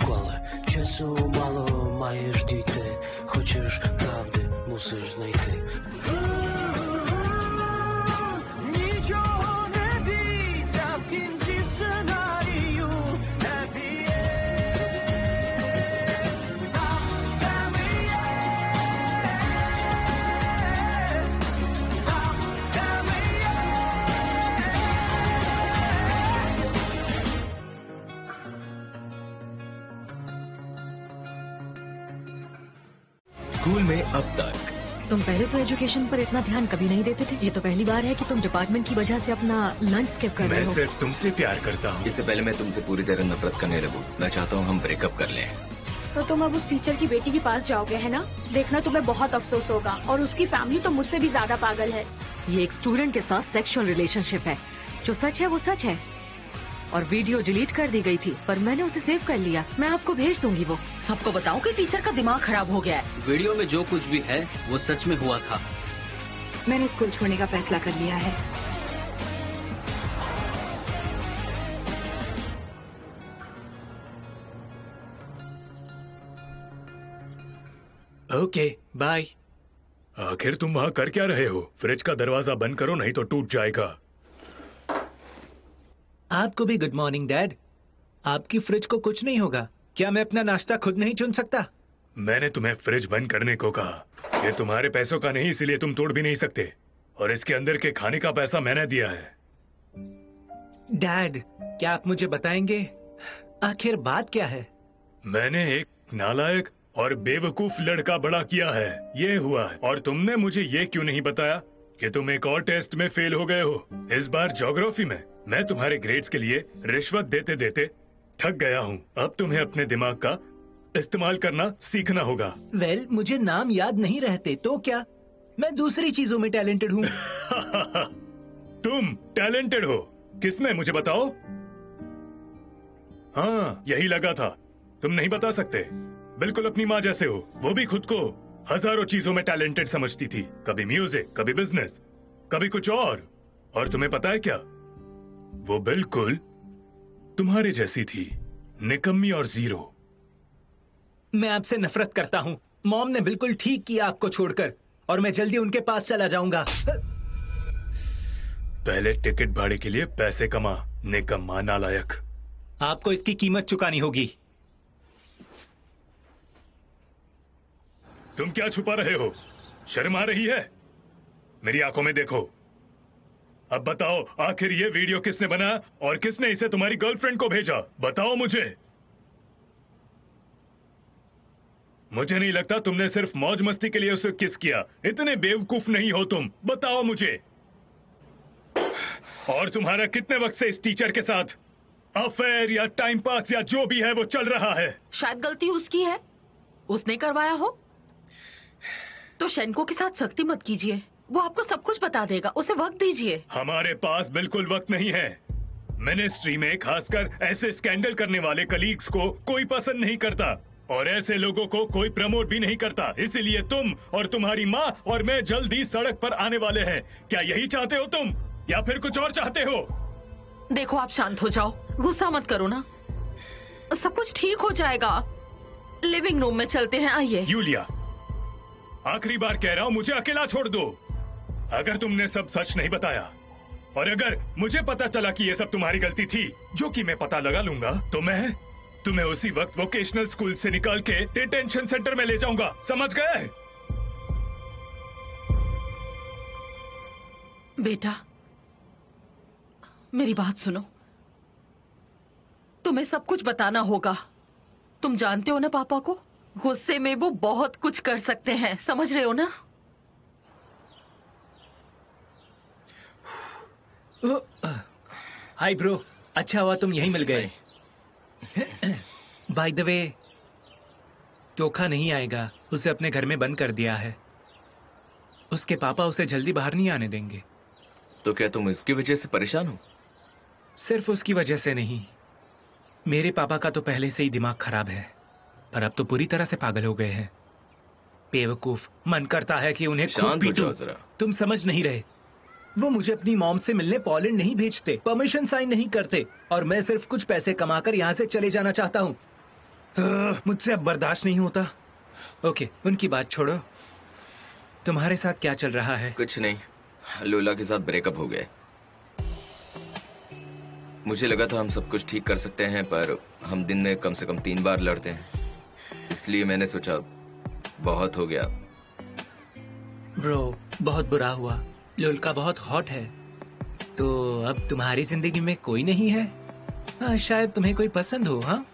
школи. Часу мало, маєш дійти. Хочеш правди, мусиш знайти. Нічого не бійся, в кінці сценарію. School में अब तक तुम पहले तो एजुकेशन पर इतना ध्यान कभी नहीं देते थे। ये तो पहली बार है कि तुम डिपार्टमेंट की वजह से अपना लंच स्किप कर रहे हो। मैं सिर्फ तुमसे प्यार करता हूँ। इससे पहले मैं तुमसे पूरी तरह नफरत करने लगूं। मैं चाहता हूँ हम ब्रेकअप कर लें। तो तुम अब उस टीचर की बेटी के पास जाओगे, है ना? देखना तुम्हें बहुत अफसोस होगा। और उसकी फैमिली तो मुझसे भी ज्यादा पागल है। ये एक स्टूडेंट के साथ सेक्सुअल रिलेशनशिप है। जो सच है वो सच है। और वीडियो डिलीट कर दी गई थी, पर मैंने उसे सेव कर लिया। मैं आपको भेज दूंगी वो। सबको बताओ कि टीचर का दिमाग खराब हो गया है। वीडियो में जो कुछ भी है वो सच में हुआ था। मैंने स्कूल छोड़ने का फैसला कर लिया है। Okay bye. आखिर तुम वहाँ कर क्या रहे हो? फ्रिज का दरवाजा बंद करो नहीं तो टूट जाएगा। आपको भी गुड मॉर्निंग डैड। आपकी फ्रिज को कुछ नहीं होगा। क्या मैं अपना नाश्ता खुद नहीं चुन सकता? मैंने तुम्हें फ्रिज बंद करने को कहा। ये तुम्हारे पैसों का नहीं, इसीलिए तुम तोड़ भी नहीं सकते। और इसके अंदर के खाने का पैसा मैंने दिया है। डैड, क्या आप मुझे बताएंगे आखिर बात क्या है? मैंने एक नालायक और बेवकूफ लड़का बड़ा किया है, ये हुआ है। और तुमने मुझे ये क्यों नहीं बताया कि तुम एक और टेस्ट में फेल हो गए हो? इस बार ज्योग्राफी में। मैं तुम्हारे ग्रेड्स के लिए रिश्वत देते देते थक गया हूँ। अब तुम्हें अपने दिमाग का इस्तेमाल करना सीखना होगा। वेल, मुझे नाम याद नहीं रहते तो क्या? मैं दूसरी चीजों में टैलेंटेड हूँ। तुम टैलेंटेड हो किसमें, मुझे बताओ। हाँ, यही लगा था। तुम नहीं बता सकते। बिल्कुल अपनी माँ जैसे हो। वो भी खुद को हजारों चीजों में टैलेंटेड समझती थी। कभी म्यूजिक, कभी बिजनेस, कभी कुछ और तुम्हें पता है क्या, वो बिल्कुल तुम्हारे जैसी थी, निकम्मी और जीरो। मैं आपसे नफरत करता हूँ। मॉम ने बिल्कुल ठीक किया आपको छोड़कर, और मैं जल्दी उनके पास चला जाऊंगा। पहले टिकट भाड़े के लिए पैसे कमा, निकम्मा नालायक। आपको इसकी कीमत चुकानी होगी। तुम क्या छुपा रहे हो? शर्म आ रही है? मेरी आंखों में देखो। अब बताओ, आखिर ये वीडियो किसने बनाया और किसने इसे तुम्हारी गर्लफ्रेंड को भेजा? बताओ मुझे। मुझे नहीं लगता तुमने सिर्फ मौज मस्ती के लिए उसे किस किया। इतने बेवकूफ नहीं हो तुम। बताओ मुझे। और तुम्हारा कितने वक्त से इस टीचर के साथ अफेयर या टाइम पास या जो भी है वो चल रहा है? शायद गलती उसकी है, उसने करवाया हो। तो शेनको के साथ सख्ती मत कीजिए, वो आपको सब कुछ बता देगा। उसे वक्त दीजिए। हमारे पास बिल्कुल वक्त नहीं है। मिनिस्ट्री में खासकर ऐसे स्कैंडल करने वाले कलीग्स को कोई पसंद नहीं करता, और ऐसे लोगों को कोई प्रमोट भी नहीं करता। इसीलिए तुम और तुम्हारी माँ और मैं जल्दी सड़क पर आने वाले हैं। क्या यही चाहते हो तुम, या फिर कुछ और चाहते हो? देखो, आप शांत हो जाओ, गुस्सा मत करो ना। सब कुछ ठीक हो जाएगा। लिविंग रूम में चलते हैं, आइए। यूलिया, आखिरी बार कह रहा हूँ, मुझे अकेला छोड़ दो। अगर तुमने सब सच नहीं बताया, और अगर मुझे पता चला कि ये सब तुम्हारी गलती थी, जो कि मैं पता लगा लूंगा, तो मैं तुम्हें उसी वक्त वोकेशनल स्कूल से निकाल के डिटेंशन सेंटर में ले जाऊंगा। समझ गए? बेटा, मेरी बात सुनो। तुम्हें सब कुछ बताना होगा। तुम जानते हो ना पापा को, गुस्से में वो बहुत कुछ कर सकते हैं। समझ रहे हो ना? हाय ब्रो, अच्छा हुआ तुम यहीं मिल गए। बाय द वे, चोखा नहीं आएगा। उसे अपने घर में बंद कर दिया है। उसके पापा उसे जल्दी बाहर नहीं आने देंगे। तो क्या तुम इसकी वजह से परेशान हो? सिर्फ उसकी वजह से नहीं, मेरे पापा का तो पहले से ही दिमाग खराब है, पर अब तो पूरी तरह से पागल हो गए हैं। बेवकूफ। मन करता है कि उन्हें खूब पीटूं। तुम समझ नहीं रहे। वो मुझे अपनी मॉम से मिलने पोलैंड नहीं भेजते, परमिशन साइन नहीं करते, और मैं सिर्फ कुछ पैसे कमाकर यहाँ से चले जाना चाहता हूँ। मुझसे अब बर्दाश्त नहीं होता। ओके, उनकी बात छोड़ो। तुम्हारे साथ क्या चल रहा है? कुछ नहीं, लूला के साथ ब्रेकअप हो गया। मुझे लगा था हम सब कुछ ठीक कर सकते हैं, पर हम दिन में कम से कम 3 बार लड़ते हैं, इसलिए मैंने सोचा बहुत हो गया। ब्रो, बहुत बुरा हुआ। लुल्का बहुत हॉट है। तो अब तुम्हारी जिंदगी में कोई नहीं है? हाँ, शायद तुम्हें कोई पसंद हो। हाँ,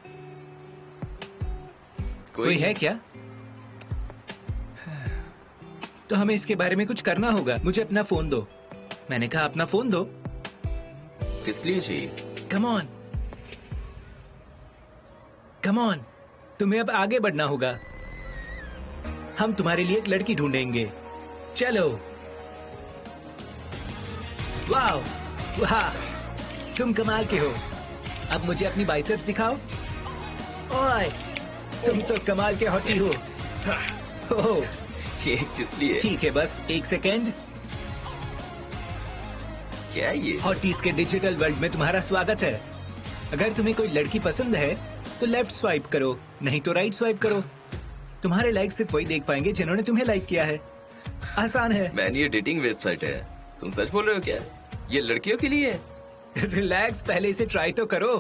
कोई है क्या? तो हमें इसके बारे में कुछ करना होगा। मुझे अपना फोन दो। मैंने कहा अपना फोन दो। किस लिए चाहिए? कम ऑन, कम ऑन, तुम्हें अब आगे बढ़ना होगा। हम तुम्हारे लिए एक लड़की ढूंढेंगे। चलो। वाह वाह, तुम कमाल के हो। अब मुझे अपनी बाइसेप्स दिखाओ। ओए, तुम तो कमाल के हॉटी हो। ओह, ये किस लिए? ठीक है, बस 1 सेकेंड। क्या ये? हॉटीज के डिजिटल वर्ल्ड में तुम्हारा स्वागत है। अगर तुम्हें कोई लड़की पसंद है तो लेफ्ट स्वाइप करो, नहीं तो राइट स्वाइप करो। तुम्हारे लाइक सिर्फ वही देख पाएंगे जिन्होंने तुम्हें लाइक किया है। आसान है। मैन, ये डेटिंग वेबसाइट है। तुम सच बोल रहे हो क्या? ये लड़कियों के लिए है? रिलैक्स, पहले इसे ट्राई तो करो।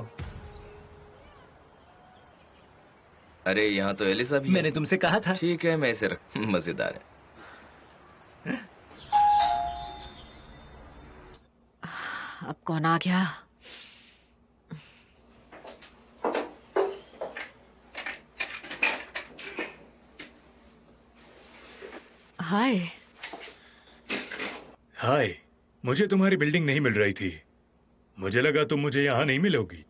अरे यहाँ तो एलिसा भी है। मैंने तुमसे कहा था। ठीक है, मैं इसे रख। मजेदार है। अब कौन आ गया? हाय। हाय, मुझे तुम्हारी बिल्डिंग नहीं मिल रही थी। मुझे लगा तुम मुझे यहाँ नहीं मिलोगी।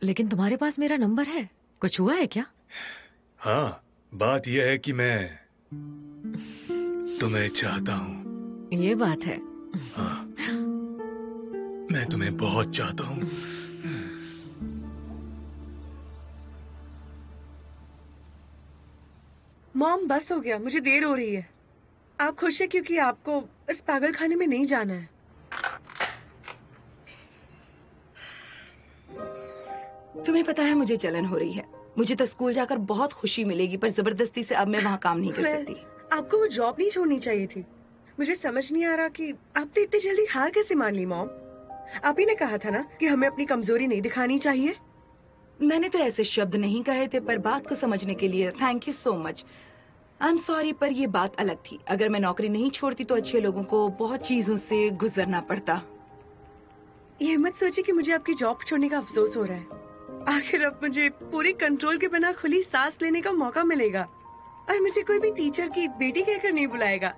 लेकिन तुम्हारे पास मेरा नंबर है। कुछ हुआ है क्या? हाँ, बात यह है कि मैं तुम्हें चाहता हूँ। ये बात है। हाँ, मैं तुम्हें बहुत चाहता हूँ। मॉम, बस हो गया, मुझे देर हो रही है। आप खुश हैं क्योंकि आपको इस पागल खाने में नहीं जाना है। तुम्हें पता है मुझे जलन हो रही है। मुझे तो स्कूल जाकर बहुत खुशी मिलेगी, पर जबरदस्ती से अब मैं वहाँ काम नहीं कर सकती। आपको वो जॉब नहीं छोड़नी चाहिए थी। मुझे समझ नहीं आ रहा कि आपने इतनी जल्दी हार कैसे मान ली। मॉम, आप ही ने कहा था ना कि हमें अपनी कमजोरी नहीं दिखानी चाहिए। मैंने तो ऐसे शब्द नहीं कहे थे, पर बात को समझने के लिए thank you so much. I am sorry, पर ये बात अलग थी। अगर मैं नौकरी नहीं छोड़ती तो अच्छे लोगों को बहुत चीजों से गुजरना पड़ता। ये मत सोचिए कि मुझे आपकी जॉब छोड़ने का अफसोस हो रहा है। आखिर अब मुझे पूरी कंट्रोल के बिना खुली सांस लेने का मौका मिलेगा और मुझे कोई भी टीचर की बेटी कहकर नहीं बुलाएगा।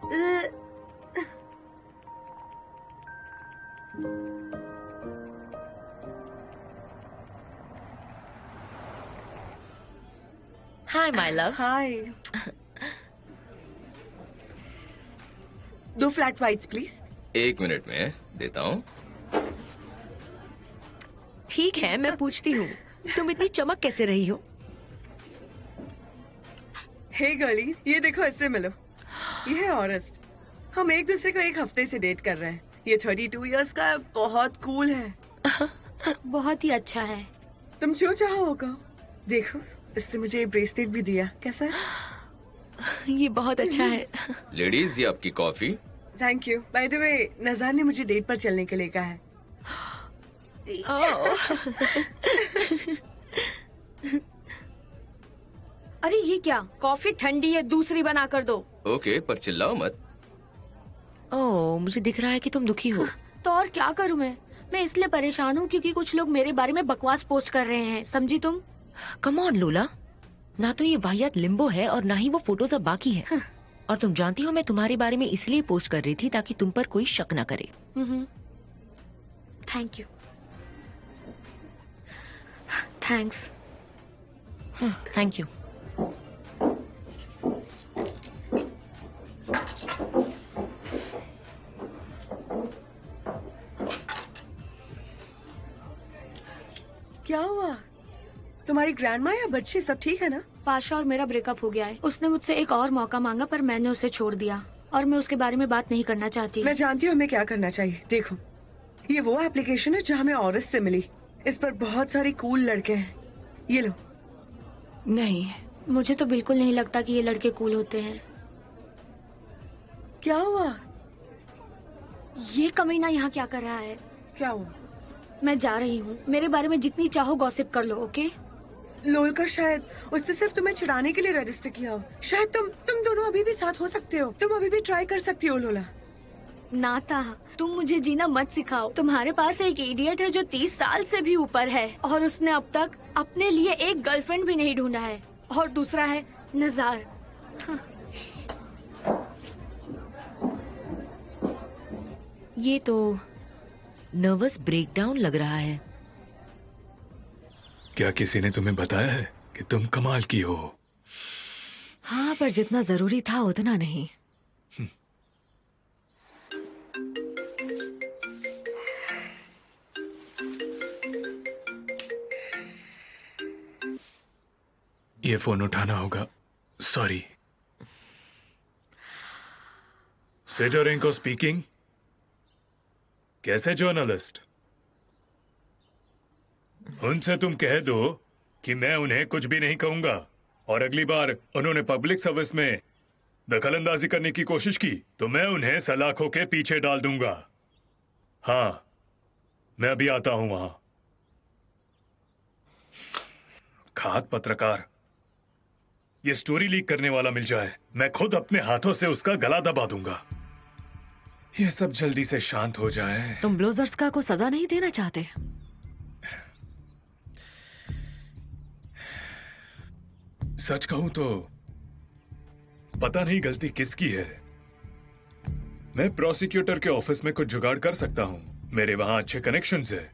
Hi my love. Hi. 2 flat whites please. 1 minute में देता हूँ। ठीक है, मैं पूछती हूँ, तुम इतनी चमक कैसे रही हो? हे गर्लीज, ये देखो, इससे मिलो। ये है ऑरेस्ट। हम एक दूसरे को 1 हफ्ते से डेट कर रहे हैं। ये 32 इयर्स का है, बहुत कूल है। बहुत ही अच्छा है। तुम जो चाहो होगा। देखो, इससे मुझे ब्रेसलेट भी दिया। कैसा है? ये बहुत अच्छा है। लेडीज, ये आपकी coffee. Thank you. By the way, Nazar ने मुझे डेट पर चलने के लिए कहा है। अरे ये क्या, कॉफी ठंडी है, दूसरी बना कर दो। ओके, पर चिल्लाओ मत। ओह, मुझे दिख रहा है कि तुम दुखी हो। तो और क्या करूं मैं इसलिए परेशान हूँ क्योंकि कुछ लोग मेरे बारे में बकवास पोस्ट कर रहे हैं, समझी तुम? कम ऑन लूला, ना तो ये वाहियात लिम्बो है और ना ही वो फोटोज अब बाकी है। और तुम जानती हो मैं तुम्हारे बारे में इसलिए पोस्ट कर रही थी ताकि तुम पर कोई शक न करे। Thank you. Thanks. Thank you. क्या हुआ? तुम्हारी ग्रैंडमा या बच्चे सब ठीक है ना? पाशा और मेरा ब्रेकअप हो गया है। उसने मुझसे एक और मौका मांगा पर मैंने उसे छोड़ दिया और मैं उसके बारे में बात नहीं करना चाहती। मैं जानती हूँ हमें क्या करना चाहिए। देखो, ये वो एप्लीकेशन है जहाँ हमें ऑरेस्ट से मिली। इस पर बहुत सारे कूल लड़के हैं। ये लो, नहीं। मुझे तो बिल्कुल नहीं लगता कि ये लड़के कूल होते हैं। क्या हुआ? ये कमीना यहाँ क्या कर रहा है? क्या हुआ? मैं जा रही हूँ। मेरे बारे में जितनी चाहो गॉसिप कर लो, ओके? लोल का शायद उससे सिर्फ तुम्हें चिढ़ाने के लिए रजिस्टर किया हो। शायद तुम दोनों अभी भी साथ हो सकते हो। तुम अभी भी ट्राई कर सकती हो लोला। नाता, तुम मुझे जीना मत सिखाओ। तुम्हारे पास एक इडियट है जो 30 साल से भी ऊपर है और उसने अब तक अपने लिए एक गर्लफ्रेंड भी नहीं ढूंढा है। और दूसरा है नजार। ये तो नर्वस ब्रेकडाउन लग रहा है। क्या किसी ने तुम्हें बताया है कि तुम कमाल की हो? हाँ, पर जितना जरूरी था उतना नहीं। ये फोन उठाना होगा। सॉरी। सेजोरेंको स्पीकिंग। कैसे जर्नलिस्ट? उनसे तुम कह दो कि मैं उन्हें कुछ भी नहीं कहूंगा और अगली बार उन्होंने पब्लिक सर्विस में दखलंदाजी करने की कोशिश की तो मैं उन्हें सलाखों के पीछे डाल दूंगा। हाँ, मैं अभी आता हूं वहां। खाक पत्रकार, ये स्टोरी लीक करने वाला मिल जाए, मैं खुद अपने हाथों से उसका गला दबा दूंगा। ये सब जल्दी से शांत हो जाए। तुम ब्लोजर्स्का को सजा नहीं देना चाहते? सच कहूं तो पता नहीं गलती किसकी है। मैं प्रोसिक्यूटर के ऑफिस में कुछ जुगाड़ कर सकता हूं, मेरे वहां अच्छे कनेक्शंस है,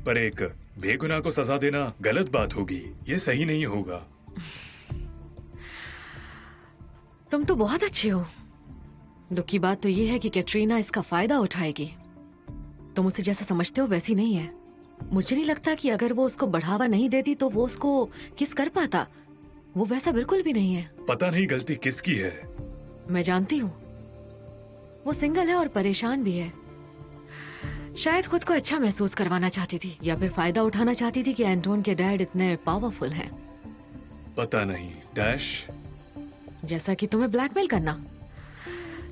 पर एक बेगुनाह को सजा देना गलत बात होगी। ये सही नहीं होगा। तुम तो बहुत अच्छे हो। दुख की बात तो ये है कि कैटरीना इसका फायदा उठाएगी। तुम उसे जैसा समझते हो वैसी नहीं है। मुझे नहीं लगता कि अगर वो उसको बढ़ावा नहीं देती तो वो उसको किस कर पाता। वो वैसा बिल्कुल भी नहीं है। पता नहीं गलती किसकी है। मैं जानती हूँ। वो सिंगल है और परेशान भी है। शायद खुद को अच्छा महसूस करवाना चाहती थी या फिर फायदा उठाना चाहती थी कि एंटोन के डैड इतने पावरफुल हैं। पता नहीं। डैश, जैसा कि तुम्हें ब्लैकमेल करना।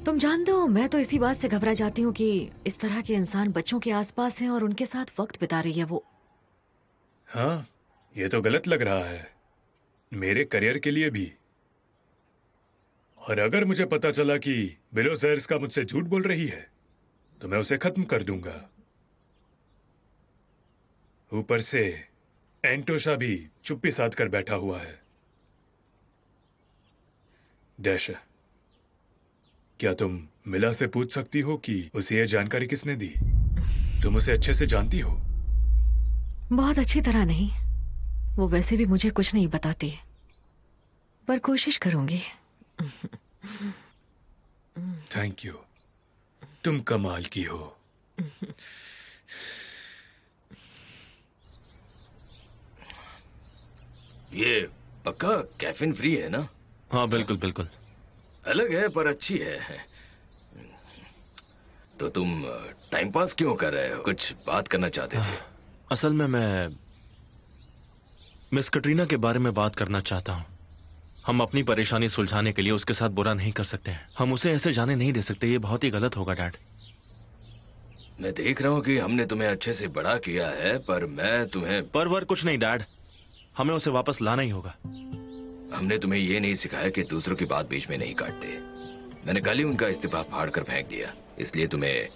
तुम जानते हो, मैं तो इसी बात से घबरा जाती हूँ कि इस तरह के इंसान बच्चों के आसपास हैं और उनके साथ वक्त बिता रही है वो। हाँ, ये तो गलत लग रहा है, मेरे करियर के लिए भी। और अगर मुझे पता चला कि बिलोजर्स का मुझसे झूठ बोल रही है तो मैं उसे खत्म कर दूंगा। ऊपर से एंटोशा भी चुप्पी साध कर बैठा हुआ है। डैश, क्या तुम मिला से पूछ सकती हो कि उसे यह जानकारी किसने दी? तुम उसे अच्छे से जानती हो? बहुत अच्छी तरह नहीं। वो वैसे भी मुझे कुछ नहीं बताती, पर कोशिश करूंगी। थैंक यू, तुम कमाल की हो। ये पक्का कैफीन फ्री है ना? हाँ बिल्कुल बिल्कुल। अलग है पर अच्छी है। तो तुम टाइम पास क्यों कर रहे हो? कुछ बात करना चाहते थे? असल में मैं मिस कैटरीना के बारे में बात करना चाहता हूँ। हम अपनी परेशानी सुलझाने के लिए उसके साथ बुरा नहीं कर सकते हैं। हम उसे ऐसे जाने नहीं दे सकते। ये बहुत ही गलत होगा डैड। मैं देख रहा हूँ कि हमने तुम्हें अच्छे से बड़ा किया है, पर मैं तुम्हें पर कुछ नहीं डैड, हमें उसे वापस लाना ही होगा। हमने तुम्हें ये नहीं सिखाया कि दूसरों की बात बीच में नहीं काटते। मैंने कल ही उनका इस्तीफा फाड़ कर फेंक दिया, इसलिए तुम्हें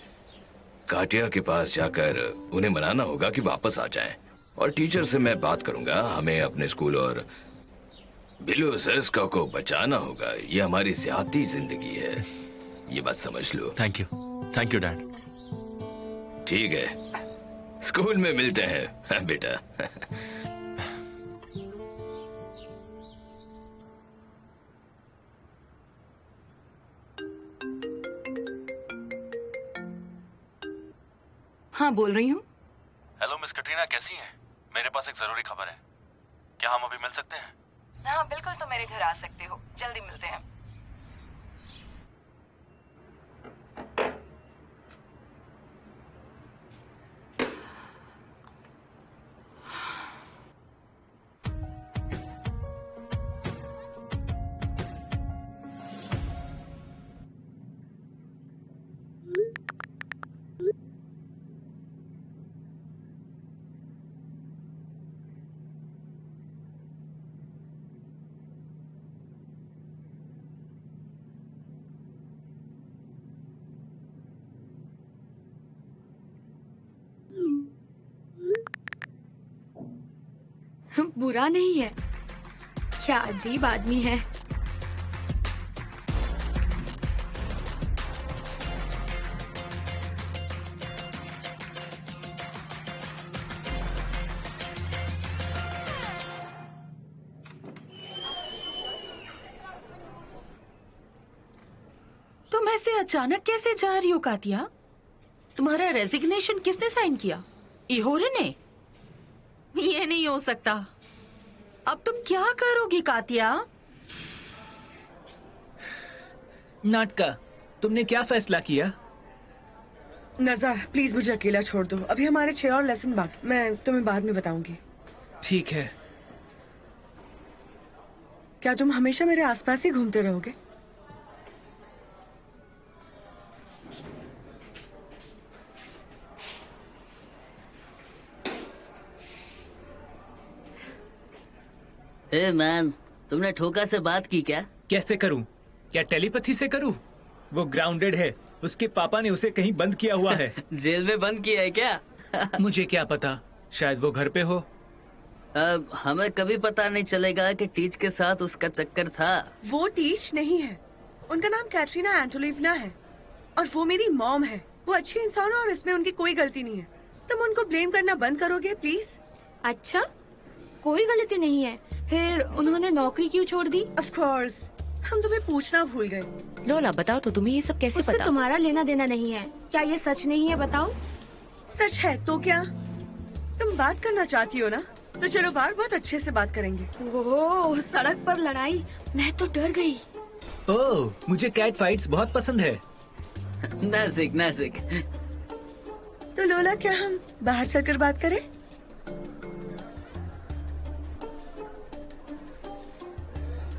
काटिया के पास जाकर उन्हें मनाना होगा कि वापस आ जाएं। और टीचर से मैं बात करूंगा। हमें अपने स्कूल और बिलोजर्स्का को बचाना होगा। ये हमारी सियाती जिंदगी है, ये बात समझ लो। Thank you dad. ठीक है, स्कूल में मिलते हैं बेटा। हाँ, बोल रही हूँ। हेलो मिस कैटरीना, कैसी हैं? मेरे पास एक जरूरी खबर है। क्या हम अभी मिल सकते हैं? हाँ बिल्कुल, तो मेरे घर आ सकते हो। जल्दी मिलते हैं। बुरा नहीं है। क्या अजीब आदमी है। तुम ऐसे अचानक कैसे जा रही हो कातिया? तुम्हारा रेजिग्नेशन किसने साइन किया? इहोरे ने? ये नहीं हो सकता। अब तुम क्या करोगी कातिया? नाटका, तुमने क्या फैसला किया? नज़ार, प्लीज मुझे अकेला छोड़ दो। अभी हमारे 6 और लेसन बाकी, मैं तुम्हें बाद में बताऊंगी। ठीक है। क्या तुम हमेशा मेरे आसपास ही घूमते रहोगे? हे मैन, तुमने ठोका से बात की क्या? कैसे करूं? क्या टेलीपैथी से करूं? वो ग्राउंडेड है। उसके पापा ने उसे कहीं बंद किया हुआ है। जेल में बंद किया है क्या? मुझे क्या पता, शायद वो घर पे हो। अब हमें कभी पता नहीं चलेगा कि टीच के साथ उसका चक्कर था। वो टीच नहीं है, उनका नाम कैटरीना एंटोलिवना है और वो मेरी मॉम है। वो अच्छी इंसान है और इसमें उनकी कोई गलती नहीं है। तुम उनको ब्लेम करना बंद करोगे प्लीज? अच्छा, कोई गलती नहीं है। फिर उन्होंने नौकरी क्यों छोड़ दी? ऑफ कोर्स, हम तुम्हें पूछना भूल गए। लोला, बताओ तो तुम्हें ये सब कैसे उससे पता? तुम्हारा लेना देना नहीं है। क्या ये सच नहीं है? बताओ। सच है तो क्या? तुम बात करना चाहती हो ना, तो चलो बाहर बहुत अच्छे से बात करेंगे। ओह, सड़क पर लड़ाई, मैं तो डर गई। ओह, मुझे कैट फाइट्स बहुत पसंद है। नासिक नासिक। तो लोला, क्या हम बाहर चलकर बात करें?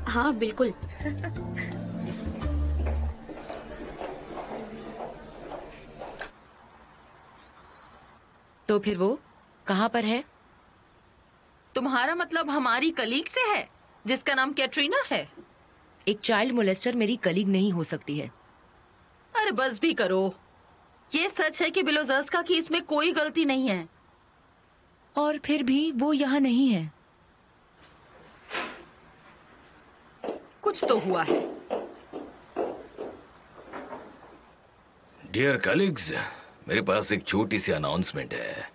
हाँ बिल्कुल। तो फिर वो कहाँ पर है? तुम्हारा मतलब हमारी कलीग से है, जिसका नाम कैटरीना है? एक चाइल्ड मोलेस्टर मेरी कलीग नहीं हो सकती है। अरे बस भी करो। ये सच है कि बिलोजर्स्का की इसमें कोई गलती नहीं है। और फिर भी वो यहाँ नहीं है। कुछ तो हुआ है। डियर कलीग्स, मेरे पास एक छोटी सी अनाउंसमेंट है।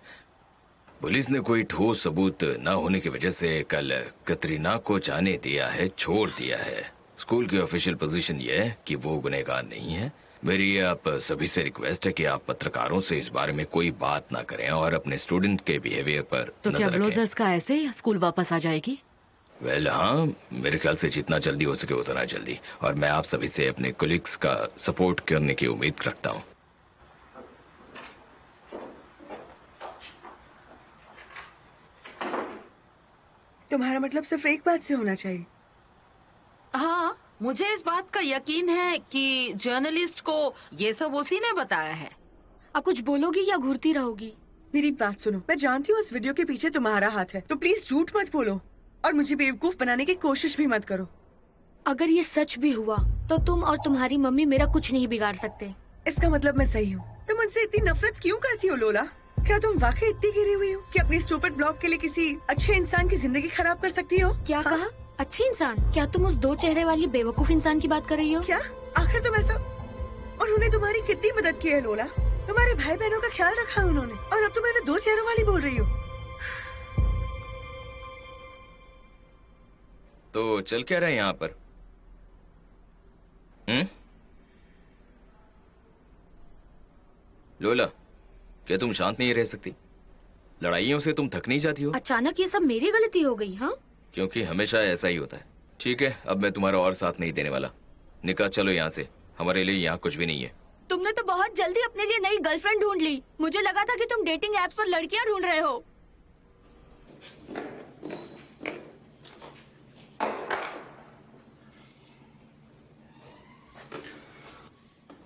पुलिस ने कोई ठोस सबूत न होने की वजह से कल कतरीना को जाने दिया है, छोड़ दिया है। स्कूल की ऑफिशियल पोजीशन ये है कि वो गुनहगार नहीं है। मेरी आप सभी से रिक्वेस्ट है कि आप पत्रकारों से इस बारे में कोई बात ना करें और अपने स्टूडेंट के बिहेवियर पर तो क्या नजर रखें। ब्लोजर्स का ऐसे ही स्कूल वापस आ जाएगी? वेल हाँ, मेरे ख्याल से जितना जल्दी हो सके उतना जल्दी। और मैं आप सभी से अपने कोलिग्स का सपोर्ट करने की उम्मीद रखता हूँ। तुम्हारा मतलब सिर्फ एक बात से होना चाहिए? हाँ, मुझे इस बात का यकीन है कि जर्नलिस्ट को ये सब उसी ने बताया है। अब कुछ बोलोगी या घूरती रहोगी? मेरी बात सुनो, मैं जानती हूँ इस वीडियो के पीछे तुम्हारा हाथ है, तो प्लीज झूठ मत बोलो और मुझे बेवकूफ बनाने की कोशिश भी मत करो। अगर ये सच भी हुआ तो तुम और तुम्हारी मम्मी मेरा कुछ नहीं बिगाड़ सकते। इसका मतलब मैं सही हूँ। तुम मुझसे इतनी नफरत क्यों करती हो लोला? क्या तुम वाकई इतनी गिरी हुई हो कि अपनी स्टूपिड ब्लॉग के लिए किसी अच्छे इंसान की जिंदगी खराब कर सकती हो? क्या कहा? अच्छी इंसान? क्या तुम उस 2 चेहरे वाली बेवकूफ इंसान की बात कर रही हो? क्या आखिर तुम ऐसा? उन्होंने तुम्हारी कितनी मदद की है लोला? तुम्हारे भाई बहनों का ख्याल रखा है उन्होंने, और अब तुम मैंने 2 चेहरों वाली बोल रही हो। तो चल क्या रहे हैं यहाँ पर? लोला, क्या तुम शांत नहीं रह सकती? लड़ाइयों से तुम थक नहीं जाती हो? अचानक ये सब मेरी गलती हो गई? हाँ, क्योंकि हमेशा ऐसा ही होता है। ठीक है, अब मैं तुम्हारा और साथ नहीं देने वाला। निकाह चलो यहाँ से, हमारे लिए यहाँ कुछ भी नहीं है। तुमने तो बहुत जल्दी अपने लिए नई गर्लफ्रेंड ढूंढ ली। मुझे लगा था कि तुम डेटिंग एप्स पर लड़कियां ढूंढ रहे हो।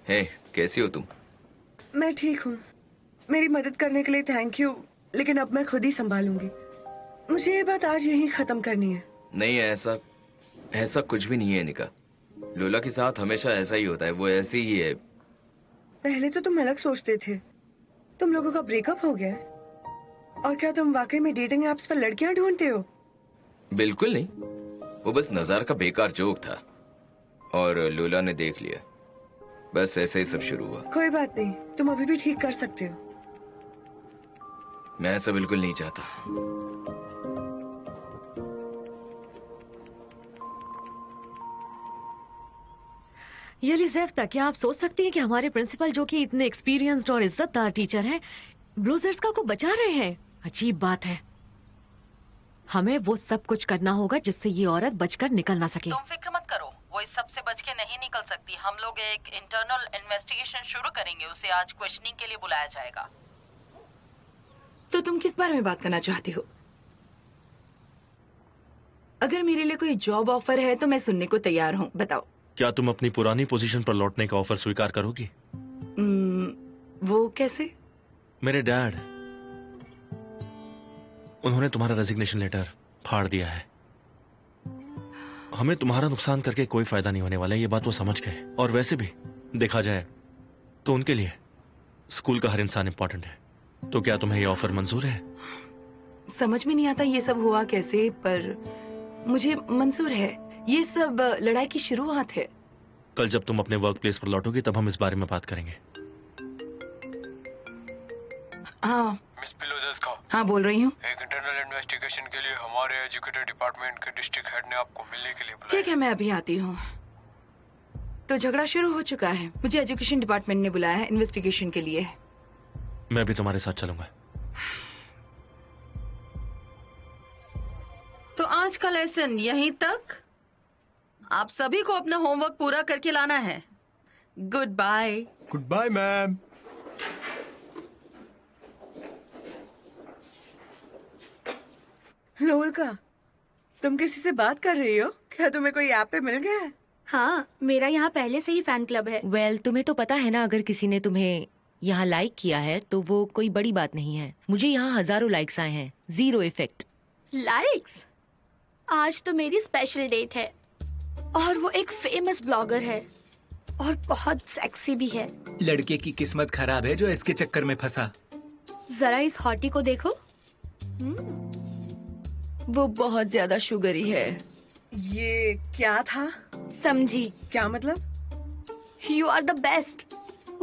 हे, कैसी हो तुम? मैं ठीक हूँ। मेरी मदद करने के लिए थैंक यू, लेकिन अब मैं खुद ही संभालूंगी। मुझे ये बात आज यहीं खत्म करनी है। नहीं, ऐसा कुछ भी नहीं है निका। लोला के साथ हमेशा ऐसा ही होता है, वो ऐसी ही है। पहले तो तुम अलग सोचते थे। तुम लोगों का ब्रेकअप हो गया है? और क्या तुम वाकई में डेटिंग एप्स पर लड़कियां ढूंढते हो? बिल्कुल नहीं, वो बस नज़ार का बेकार जोक था और लूला ने देख लिया। बस ऐसे ही सब शुरू हुआ। कोई बात नहीं, तुम अभी भी ठीक कर सकते हो। मैं ऐसा बिल्कुल नहीं चाहता। येलिज़ेफ्ता, क्या आप सोच सकती हैं कि हमारे प्रिंसिपल, जो कि इतने एक्सपीरियंस्ड और इज्जतदार टीचर हैं, ब्लूजर्स्का को बचा रहे हैं? अजीब बात है। हमें वो सब कुछ करना होगा जिससे ये औरत बचकर निकल ना सके। तुम फिक्र मत करो, वो इस सब से बच के नहीं निकल सकती। हम लोग एक इंटरनल इन्वेस्टिगेशन शुरू करेंगे, उसे आज क्वेश्चनिंग के लिए बुलाया जाएगा। तो तुम किस बारे में बात करना चाहती हो? अगर मेरे लिए कोई जॉब ऑफर है तो मैं सुनने को तैयार हूँ, बताओ। क्या तुम अपनी पुरानी पोजीशन पर लौटने का ऑफर स्वीकार करोगी? वो कैसे? मेरे डैड, उन्होंने तुम्हारा रेजिग्नेशन लेटर फाड़ दिया है। हमें तुम्हारा नुकसान करके कोई फायदा नहीं होने वाला है, ये बात वो समझ गए। और वैसे भी देखा जाए तो उनके लिए स्कूल का हर इंसान इंपॉर्टेंट है। तो क्या तुम्हें ये ऑफर मंजूर है? समझ में नहीं आता ये सब हुआ कैसे, पर मुझे मंजूर है। ये सब लड़ाई की शुरुआत है। कल जब तुम अपने वर्क प्लेस पर लौटोगी तब हम इस बारे में बात करेंगे। हाँ मिस पिलोजेस्का। हाँ, बोल रही हूँ। एक इंटरनल इन्वेस्टिगेशन के लिए हमारे एजुकेटर डिपार्टमेंट के डिस्ट्रिक्ट हेड ने आपको मिलने के लिए बुलाया। ठीक है, मैं अभी आती हूँ। तो झगड़ा शुरू हो चुका है। मुझे एजुकेशन डिपार्टमेंट ने बुलाया है इन्वेस्टिगेशन के लिए। मैं भी तुम्हारे साथ चलूंगा। तो आज का लेसन यहीं तक। आप सभी को अपना होमवर्क पूरा करके लाना है। Good bye. Good bye ma'am. लोलका, तुम किसी से बात कर रही हो? क्या तुम्हें कोई ऐप पे मिल गया है? हाँ, मेरा यहाँ पहले से ही फैन क्लब है। वेल, तुम्हें तो पता है ना, अगर किसी ने तुम्हें यहाँ लाइक किया है तो वो कोई बड़ी बात नहीं है। मुझे यहाँ हजारों लाइक्स आए हैं, 0 इफेक्ट। लाइक्स? आज तो मेरी स्पेशल डेट है और वो एक फेमस ब्लॉगर है और बहुत सेक्सी भी है। लड़के की किस्मत खराब है जो इसके चक्कर में फंसा। जरा इस हॉटी को देखो। वो बहुत ज्यादा शुगरी है। ये क्या था? समझी? क्या मतलब? You are the best.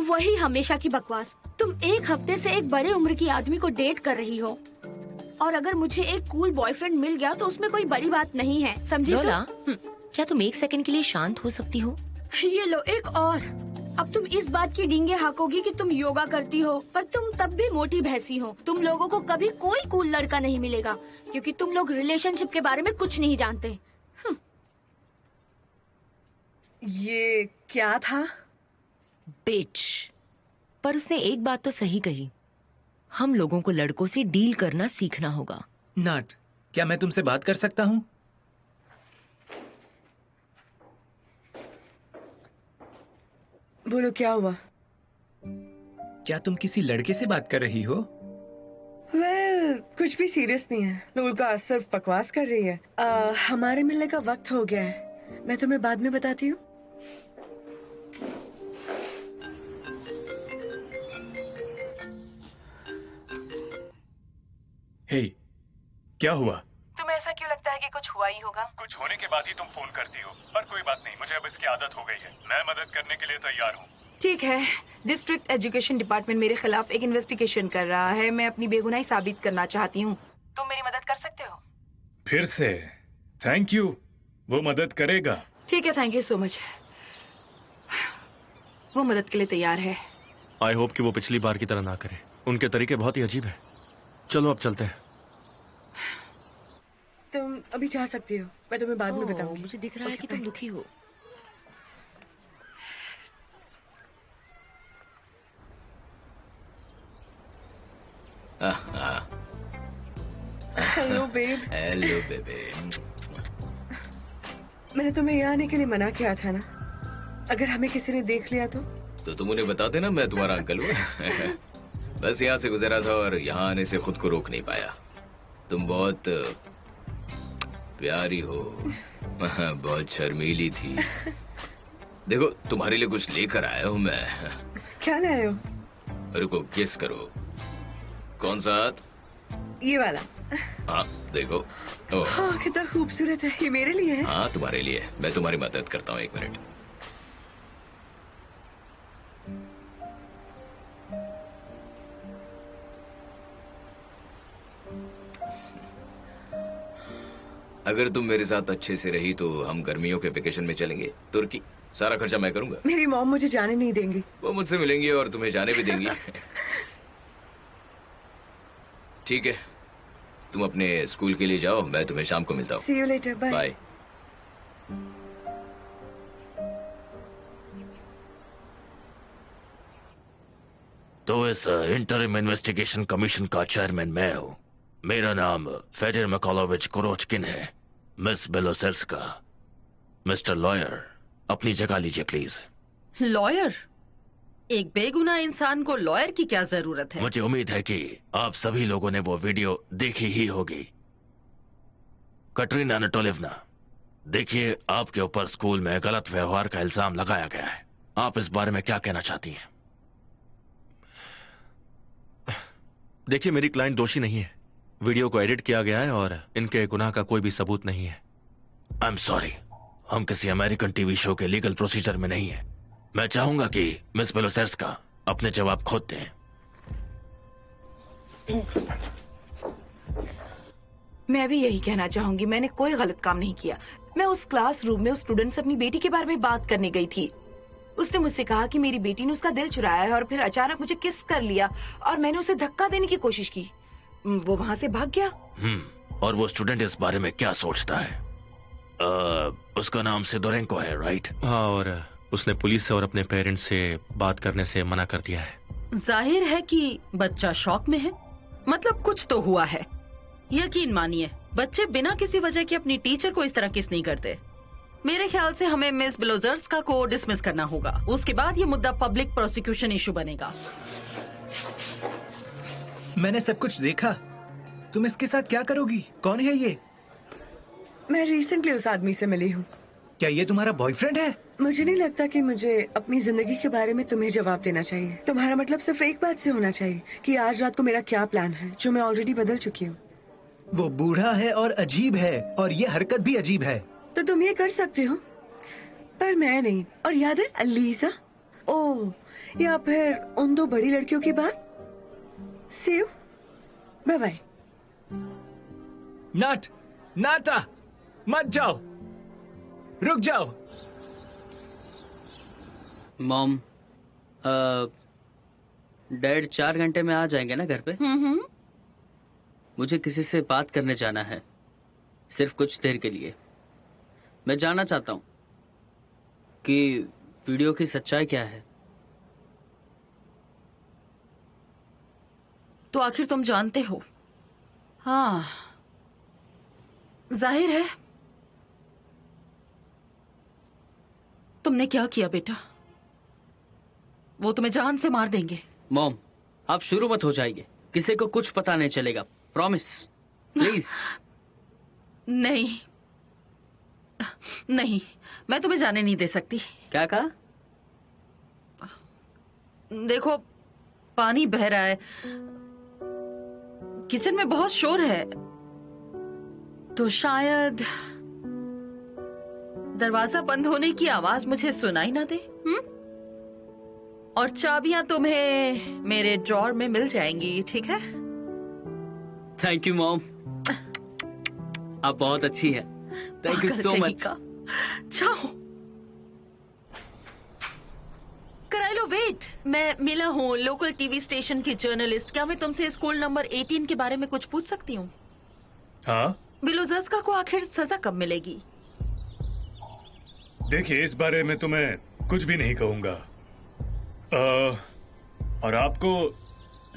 वही हमेशा की बकवास। तुम एक हफ्ते से एक बड़े उम्र की आदमी को डेट कर रही हो और अगर मुझे एक कूल बॉयफ्रेंड मिल गया तो उसमें कोई बड़ी बात नहीं है, समझी? लोला, क्या तुम एक सेकंड के लिए शांत हो सकती हो? ये लो एक और। अब तुम इस बात की डींगे हाकोगी कि तुम योगा करती हो, पर तुम तब भी मोटी भैंसी हो। तुम लोगों को कभी कोई कूल लड़का नहीं मिलेगा क्योंकि तुम लोग रिलेशनशिप के बारे में कुछ नहीं जानते। ये क्या था? बिच। पर उसने एक बात तो सही कही, हम लोगों को लड़कों से डील करना सीखना होगा। नट, क्या मैं तुमसे बात कर सकता हूँ? बोलो, क्या हुआ? क्या तुम किसी लड़के से बात कर रही हो? कुछ भी सीरियस नहीं है। लोलका सिर्फ बकवास कर रही है। हमारे मिलने का वक्त हो गया है, मैं तुम्हें बाद में बताती हूँ। हे, क्या हुआ? तुम्हें ऐसा क्यों लगता है कि कुछ हुआ ही होगा? कुछ होने के बाद ही तुम फोन करती हो, पर कोई बात नहीं, मुझे अब इसकी आदत हो गई है। मैं मदद करने के लिए तैयार हूँ। ठीक है, डिस्ट्रिक्ट एजुकेशन डिपार्टमेंट मेरे खिलाफ एक इन्वेस्टिगेशन कर रहा है। मैं अपनी बेगुनाही साबित करना चाहती हूँ। तुम मेरी मदद कर सकते हो? फिर से थैंक यू, वो मदद करेगा। ठीक है, थैंक यू सो मच। वो मदद के लिए तैयार है। आई होप कि वो पिछली बार की तरह ना करे। उनके तरीके बहुत ही अजीब है। चलो अब चलते हैं। तुम अभी जा सकती हो, मैं तुम्हें बाद में बताऊंगी। मुझे दिख रहा है कि तुम दुखी हो। Hello babe. हेलो बेबे। मैंने तुम्हें यहाँ आने के लिए मना किया था ना, अगर हमें किसी ने देख लिया तो तुम उन्हें बता देना मैं तुम्हारा अंकल हूँ। बस यहाँ से गुजरा था और यहाँ आने से खुद को रोक नहीं पाया। तुम बहुत प्यारी हो, बहुत शर्मीली थी। देखो तुम्हारे लिए कुछ लेकर आया हूँ मैं। क्या लाए हो? रुको, गेस करो। कौन सा हाथ? ये वाला। हाँ देखो। ओह, हाँ कितना खूबसूरत है। ये मेरे लिए है। हाँ तुम्हारे लिए। मैं तुम्हारी मदद करता हूँ, 1 मिनट। अगर तुम मेरे साथ अच्छे से रही तो हम गर्मियों के वेकेशन में चलेंगे तुर्की। सारा खर्चा मैं करूंगा। मेरी मॉम मुझे जाने नहीं देंगी। वो मुझसे मिलेंगी और तुम्हें जाने भी देंगी। ठीक है, तुम अपने स्कूल के लिए जाओ, मैं तुम्हें शाम को मिलता हूँ। See you later, bye. Bye. तो इस इंटरिम इन्वेस्टिगेशन कमीशन का चेयरमैन मैं हूँ। मेरा नाम फेडर मैकोलोविच कोरोचकिन है। मिस बेलोसेर्स्का। मिस्टर लॉयर, अपनी जगह लीजिए प्लीज। लॉयर? एक बेगुनाह इंसान को लॉयर की क्या जरूरत है? मुझे उम्मीद है कि आप सभी लोगों ने वो वीडियो देखी ही होगी। कटरीना अनाटोलिवना, देखिए आपके ऊपर स्कूल में गलत व्यवहार का इल्जाम लगाया गया है। आप इस बारे में क्या कहना चाहती हैं? देखिए, मेरी क्लाइंट दोषी नहीं है। वीडियो को एडिट किया गया है और इनके गुनाह का कोई भी सबूत नहीं है। आई एम सॉरी, हम किसी अमेरिकन टीवी शो के लीगल प्रोसीजर में नहीं है। मैं चाहूंगा कि मिस बेलोसेर्स्का अपने जवाब खुद दें। मैं भी यही कहना चाहूंगी, मैंने कोई गलत काम नहीं किया। मैं उस क्लासरूम में उस स्टूडेंट से अपनी बेटी के बारे में बात करने गई थी। उसने मुझसे कहा कि मेरी बेटी ने उसका दिल चुराया है और फिर अचानक मुझे किस कर लिया और मैंने उसे धक्का देने की कोशिश की। वो वहाँ से भाग गया। और वो स्टूडेंट इस बारे में क्या सोचता है? उसका नाम सिदोरेंको है, राइट? हाँ, और उसने पुलिस से और अपने पेरेंट्स से बात करने से मना कर दिया है। जाहिर है कि बच्चा शॉक में है। मतलब कुछ तो हुआ है। यकीन मानिए, बच्चे बिना किसी वजह के अपनी टीचर को इस तरह किस नहीं करते। मेरे ख्याल से हमें मिस बेलोसेर्स्का को डिसमिस करना होगा। उसके बाद ये मुद्दा पब्लिक प्रोसिक्यूशन इशू बनेगा। मैंने सब कुछ देखा। तुम इसके साथ क्या करोगी? कौन है ये? मैं रिसेंटली उस आदमी से मिली हूँ। क्या ये तुम्हारा बॉयफ्रेंड है? मुझे नहीं लगता कि मुझे अपनी जिंदगी के बारे में तुम्हें जवाब देना चाहिए। तुम्हारा मतलब सिर्फ एक बात से होना चाहिए कि आज रात को मेरा क्या प्लान है, जो मैं ऑलरेडी बदल चुकी हूँ। वो बूढ़ा है और अजीब है, और ये हरकत भी अजीब है। तो तुम ये कर सकते हो, पर मैं नहीं। और याद है अलीजा? ओह, या फिर उन 2 बड़ी लड़कियों की बात? Save, bye bye. नाटा, मत जाओ, रुक जाओ। मॉम, डैड 4 घंटे में आ जाएंगे ना घर पे? मुझे किसी से बात करने जाना है, सिर्फ कुछ देर के लिए। मैं जानना चाहता हूँ कि वीडियो की सच्चाई क्या है। तो आखिर तुम जानते हो? हाँ, जाहिर है। तुमने क्या किया बेटा? वो तुम्हें जान से मार देंगे। मॉम, आप शुरू मत हो जाइए। किसी को कुछ पता नहीं चलेगा, प्रॉमिस, प्लीज। नहीं, मैं तुम्हें जाने नहीं दे सकती। क्या कहा? देखो, पानी बह रहा है, किचन में बहुत शोर है, तो शायद दरवाजा बंद होने की आवाज मुझे सुनाई ना दे। और चाबियां तुम्हें मेरे ड्रॉर में मिल जाएंगी, ठीक है? थैंक यू मॉम, आप बहुत अच्छी है। Thank you so much. जाओ, कराई लो वेट। मैं मिला हूँ लोकल टीवी स्टेशन की जर्नलिस्ट। क्या मैं तुमसे स्कूल नंबर 18 के बारे में कुछ पूछ सकती हूँ? हाँ, बेलोसेर्स्का को आखिर सजा कब मिलेगी? देखिए, इस बारे में तो मैं कुछ भी नहीं कहूंगा। और आपको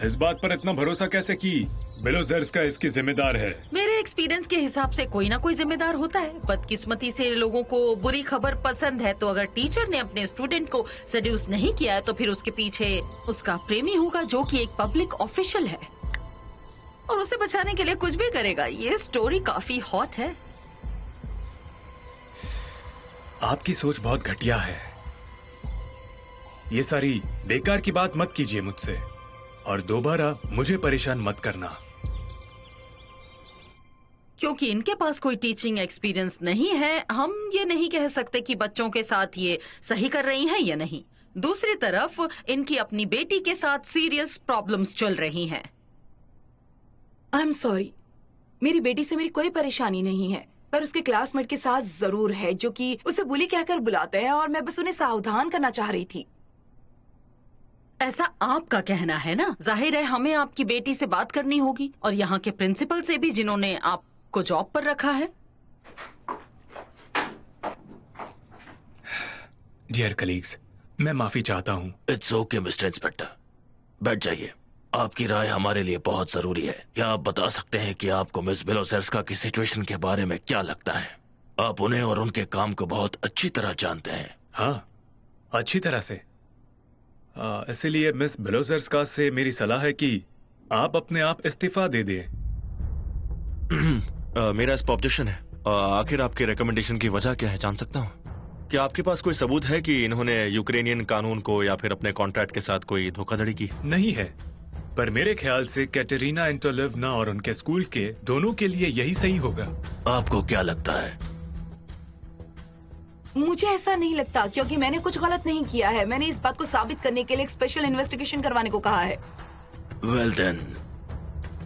इस बात पर इतना भरोसा कैसे कि बेलोसेर्स्का इसकी जिम्मेदार है? मेरे एक्सपीरियंस के हिसाब से कोई ना कोई जिम्मेदार होता है। बदकिस्मती से लोगों को बुरी खबर पसंद है, तो अगर टीचर ने अपने स्टूडेंट को सेड्यूस नहीं किया है तो फिर उसके पीछे उसका प्रेमी होगा, जो कि एक पब्लिक ऑफिशियल है और उसे बचाने के लिए कुछ भी करेगा। ये स्टोरी काफी हॉट है। आपकी सोच बहुत घटिया है। ये सारी बेकार की बात मत कीजिए मुझसे, और दोबारा मुझे परेशान मत करना। क्योंकि इनके पास कोई टीचिंग एक्सपीरियंस नहीं है, हम ये नहीं कह सकते कि बच्चों के साथ ये सही कर रही हैं या नहीं। दूसरी तरफ इनकी अपनी बेटी के साथ सीरियस प्रॉब्लम्स चल रही हैं। आई एम सॉरी, मेरी बेटी से मेरी कोई परेशानी नहीं है, पर उसके क्लासमेट के साथ जरूर है, जो कि उसे बुली कहकर बुलाते हैं, और मैं बस उन्हें सावधान करना चाह रही थी। ऐसा आपका कहना है ना? जाहिर है हमें आपकी बेटी से बात करनी होगी, और यहाँ के प्रिंसिपल से भी, जिन्होंने आपको जॉब पर रखा है। डियर कलीग्स, मैं माफी चाहता हूँ। इट्स ओके मिस्टर इंस्पेक्टर, बैठ जाइए। आपकी राय हमारे लिए बहुत जरूरी है। क्या आप बता सकते हैं कि आपको मिस बेलोसेर्स्का की सिचुएशन के बारे में क्या लगता है? आप उन्हें और उनके काम को बहुत अच्छी तरह जानते हैं। हाँ, अच्छी तरह से। इसलिए मिस बेलोसेर्स्का से मेरी सलाह है कि आप अपने आप इस्तीफा दे दें। मेरा इस पर ऑब्जेक्शन है। आखिर आपके रिकमेंडेशन की वजह क्या है, जान सकता हूँ? क्या आपके पास कोई सबूत है कि इन्होंने यूक्रेनियन कानून को या फिर अपने कॉन्ट्रैक्ट के साथ कोई धोखाधड़ी की? नहीं है, पर मेरे ख्याल से कैटरीना एंटोलिवना और उनके स्कूल के दोनों के लिए यही सही होगा। आपको क्या लगता है? मुझे ऐसा नहीं लगता, क्योंकि मैंने कुछ गलत नहीं किया है। मैंने इस बात को साबित करने के लिए एक स्पेशल इन्वेस्टिगेशन करवाने को कहा है। वेल देन,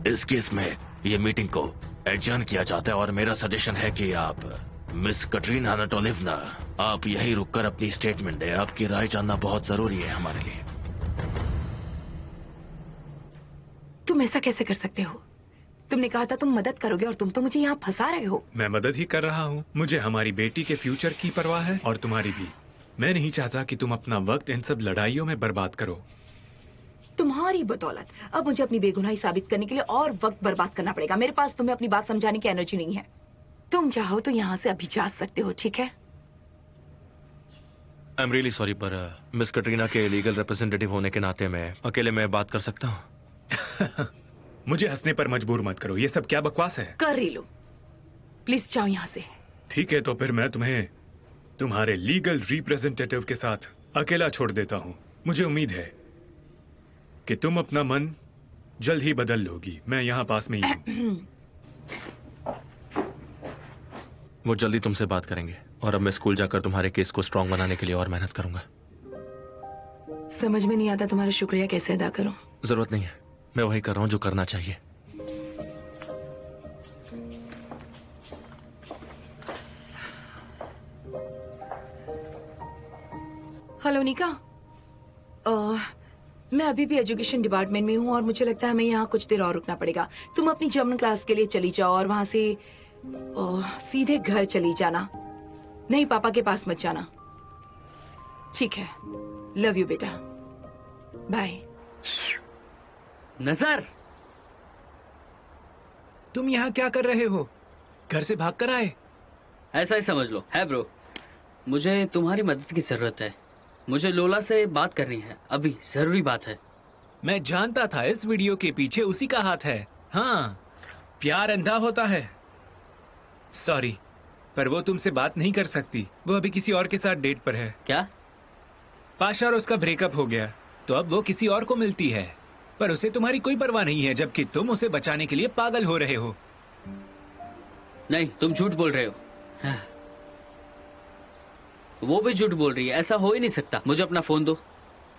इस केस में ये मीटिंग को एडजर्न किया जाता है, और मेरा सजेशन है कि आप मिस कैटरीना एंटोलिवना, आप यहीं रुककर अपनी स्टेटमेंट दें। आपकी राय जानना बहुत जरूरी है हमारे लिए। तुम ऐसा कैसे कर सकते हो? तुमने कहा था तुम मदद करोगे, और तुम तो मुझे यहाँ फंसा रहे हो। मैं मदद ही कर रहा हूँ। मुझे हमारी बेटी के फ्यूचर की परवाह है, और तुम्हारी भी। मैं नहीं चाहता कि तुम अपना वक्त इन सब लड़ाइयों में बर्बाद करो। तुम्हारी बदौलत अब मुझे अपनी बेगुनाही साबित करने के लिए और वक्त बर्बाद करना पड़ेगा। मेरे पास तुम्हें अपनी बात समझाने की एनर्जी नहीं है। तुम चाहो तो यहाँ से अभी जा सकते हो, ठीक है? आई एम रियली सॉरी, पर मिस कैटरीना के लीगल रिप्रेजेंटेटिव होने के नाते मैं अकेले में बात कर सकता हूँ। मुझे हंसने पर मजबूर मत करो। ये सब क्या बकवास है? कर ही लो, प्लीज जाओ यहाँ से। ठीक है, तो फिर मैं तुम्हें तुम्हारे लीगल रिप्रेजेंटेटिव के साथ अकेला छोड़ देता हूँ। मुझे उम्मीद है कि तुम अपना मन जल्द ही बदल लोगी। मैं यहाँ पास में ही हूँ। वो जल्दी तुमसे बात करेंगे, और अब मैं स्कूल जाकर तुम्हारे केस को स्ट्रांग बनाने के लिए और मेहनत करूंगा। समझ में नहीं आता तुम्हारा शुक्रिया कैसे अदा करूं। जरूरत नहीं है, मैं वही कर रहा हूँ जो करना चाहिए। हेलो निका, मैं अभी भी एजुकेशन डिपार्टमेंट में हूँ, और मुझे लगता है हमें यहाँ कुछ देर और रुकना पड़ेगा। तुम अपनी जर्मन क्लास के लिए चली जाओ, और वहां से सीधे घर चली जाना। नहीं, पापा के पास मत जाना। ठीक है, लव यू बेटा, बाय। नजर, तुम यहाँ क्या कर रहे हो? घर से भाग कर आए? ऐसा ही समझ लो। है ब्रो, मुझे तुम्हारी मदद की जरूरत है। मुझे लोला से बात करनी है, अभी जरूरी बात है। मैं जानता था इस वीडियो के पीछे उसी का हाथ है। हाँ, प्यार अंधा होता है। सॉरी, पर वो तुमसे बात नहीं कर सकती। वो अभी किसी और के साथ डेट पर है। क्या? पाशा और उसका ब्रेकअप हो गया, तो अब वो किसी और को मिलती है, पर उसे तुम्हारी कोई परवाह नहीं है, जबकि तुम उसे बचाने के लिए पागल हो रहे हो। नहीं, तुम झूठ बोल रहे हो। वो भी झूठ बोल रही है। ऐसा हो ही नहीं सकता। मुझे अपना फोन दो,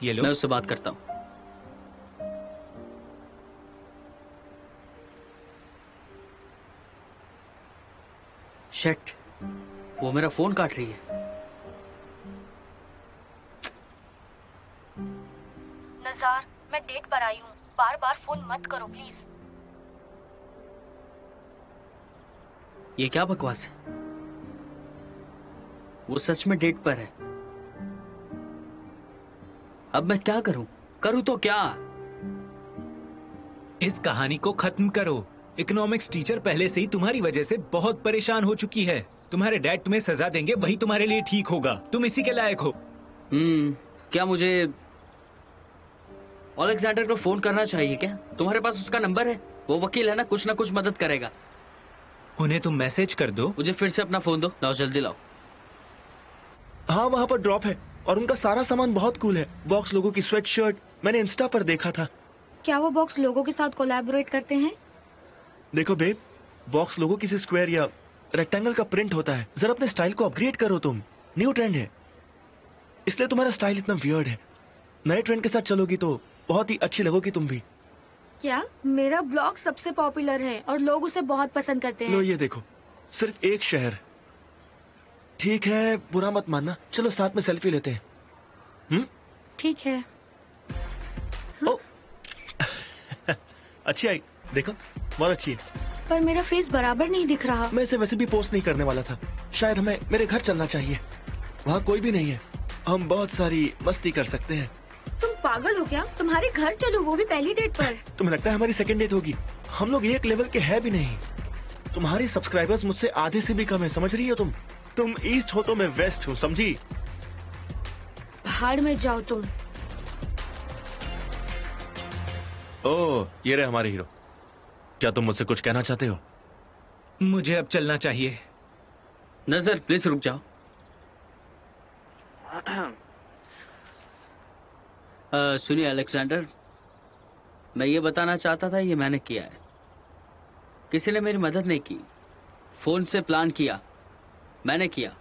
ये लो। मैं उससे बात करता हूँ। शिट, वो मेरा फोन काट रही है। नजार, मैं डेट पर आई हूँ। बार बार फोन मत करो प्लीज। ये क्या बकवास है? वो सच में डेट पर है। अब मैं क्या करूं? करूं तो क्या? इस कहानी को खत्म करो। इकोनॉमिक्स टीचर पहले से ही तुम्हारी वजह से बहुत परेशान हो चुकी है। तुम्हारे डैड तुम्हें सजा देंगे, वही तुम्हारे लिए ठीक होगा। तुम इसी के लायक हो। क्या मुझे अलेक्जेंडर को फोन करना चाहिए क्या? तुम्हारे पास उसका नंबर है? वो वकील है ना कुछ मदद करेगा। उन्हें तुम मैसेज कर दो। मुझे फिर से अपना फोन दो। लाओ जल्दी लाओ। हाँ, वहाँ पर ड्रॉप है, और उनका सारा सामान बहुत कूल है। बॉक्स लोगों की स्वेट शर्ट मैंने इंस्टा पर देखा था। क्या वो बॉक्स लोगों के साथ कोलैबोरेट करते हैं? देखो बेब, बॉक्स लोगो किसी स्क्वायर या रेक्टेंगल का प्रिंट होता है। जरा अपने स्टाइल को अपग्रेड करो, तुम न्यू ट्रेंड है इसलिए तुम्हारा स्टाइल इतना वियर्ड है। नए ट्रेंड के साथ चलोगी तो बहुत ही अच्छी लगोगी तुम भी। क्या मेरा ब्लॉग सबसे पॉपुलर है और लोग उसे बहुत पसंद करते हैं। लो ये देखो, सिर्फ एक शहर। ठीक है, बुरा मत मानना, चलो साथ में सेल्फी लेते हैं। ठीक है। अच्छी आई, देखो बहुत अच्छी है। पर मेरा फेस बराबर नहीं दिख रहा। मैं इसे वैसे भी पोस्ट नहीं करने वाला था। शायद हमें मेरे घर चलना चाहिए, वहाँ कोई भी नहीं है, हम बहुत सारी मस्ती कर सकते हैं। तुम पागल हो क्या? तुम्हारे घर चलो, वो भी पहली डेट पर। तुम्हें लगता है हमारी सेकंड डेट होगी? हम लोग एक लेवल के है भी नहीं। तुम्हारी सब्सक्राइबर्स मुझसे आधे से भी कम है, समझ रही हो तुम ईस्ट हो तो मैं वेस्ट हूँ, समझी? भाड़ में जाओ तुम। ओह, ये रहे हमारे हीरो। क्या तुम मुझसे कुछ कहना चाहते हो? मुझे अब चलना चाहिए। नजर प्लीज रुक जाओ। सुनिए अलेक्जेंडर, मैं ये बताना चाहता था, ये मैंने किया है। किसी ने मेरी मदद नहीं की, फोन से प्लान किया, मैंने किया,